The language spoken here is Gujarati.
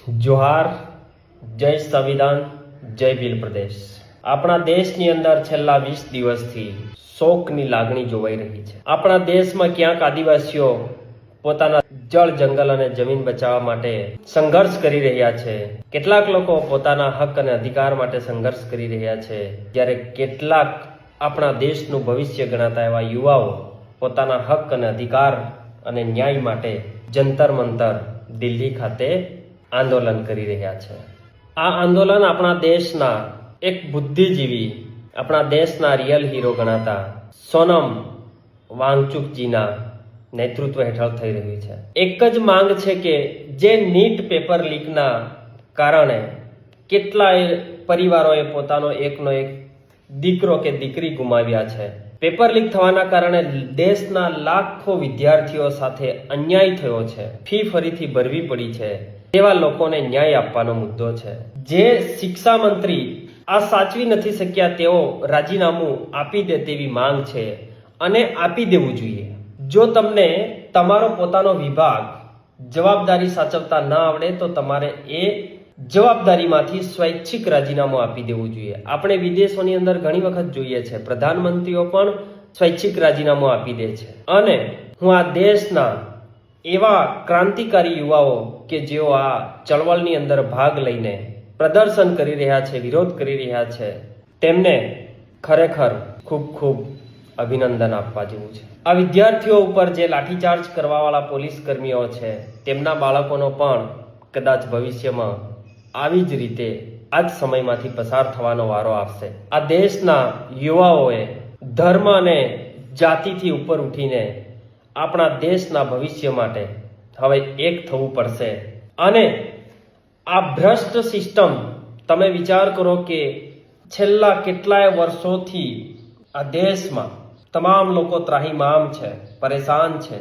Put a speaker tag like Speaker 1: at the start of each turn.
Speaker 1: જોહાર, જય સંવિધાન, જય ભીલ પ્રદેશ। આપણા દેશની અંદર છેલ્લા 20 દિવસથી શોકની લાગણી જોવાઈ રહી છે। આપણા દેશમાં ક્યાંક આદિવાસીઓ પોતાના જળ, જંગલ અને જમીન બચાવવા માટે સંઘર્ષ કરી રહ્યા છે। કેટલાક લોકો પોતાના હક અને અધિકાર માટે સંઘર્ષ કરી રહ્યા છે, જ્યારે કેટલાક આપણા દેશનું ભવિષ્ય ગણાતા એવા યુવાઓ પોતાના હક અને અધિકાર અને ન્યાય માટે જંતર મંતર દિલ્હી ખાતે આંદોલન કરી રહ્યા છે। આ આંદોલન આપણા દેશના એક બુદ્ધિજીવી, આપણા દેશના રિયલ હીરો ગણાતા સોનમ વાંગચુકજીના નેતૃત્વ હેઠળ થઈ રહ્યું છે। એક જ માંગ છે કે જે નીટ પેપર લીકના કારણે કેટલાય પરિવારોએ પોતાનો એકનો એક દીકરો કે દીકરી ગુમાવ્યા છે, પેપર લીક થવાના કારણે દેશના લાખો વિદ્યાર્થીઓ સાથે અન્યાય થયો છે, ફી ફરીથી ભરવી પડી છે, તેવા લોકોને ન્યાય આપવાનો મુદ્દો છે। જે શિક્ષા મંત્રી આ સાચવી નથી શક્યા તેઓ રાજીનામું આપી દે તેવી માંગ છે અને આપી દેવું જોઈએ। જો તમને તમારો પોતાનો વિભાગ જવાબદારી સાચવતા ન આવડે તો તમારે એ જવાબદારીમાંથી સ્વૈચ્છિક રાજીનામું આપી દેવું જોઈએ। આપણે વિદેશોની અંદર ઘણી વખત જોઈએ છે, પ્રધાનમંત્રીઓ પણ સ્વૈચ્છિક રાજીનામું આપી દે છે। અને હું આ દેશના એવા ક્રાંતિકારી યુવાઓ કે જેઓ આ ચળવળની અંદર ભાગ લઈને પ્રદર્શન કરી રહ્યા છે, વિરોધ કરી રહ્યા છે, તેમને ખરેખર ખૂબ ખૂબ અભિનંદન આપવા જેવું છે। આ વિદ્યાર્થીઓ ઉપર જે લાઠીચાર્જ કરવાવાળા પોલીસ કર્મીઓ છે, તેમના બાળકોનો પણ કદાચ ભવિષ્યમાં આવી જ રીતે આ જ સમયમાંથી પસાર થવાનો વારો આવશે। આ દેશના યુવાઓએ ધર્મ અને જાતિથી ઉપર ઉઠીને આપણા દેશના ભવિષ્ય માટે હવે એક થવું પડશે। અને આ ભ્રષ્ટ સિસ્ટમ, તમે વિચાર કરો કે છેલ્લા કેટલાય વર્ષોથી આ દેશમાં તમામ લોકો ત્રાહિમામ છે, પરેશાન છે,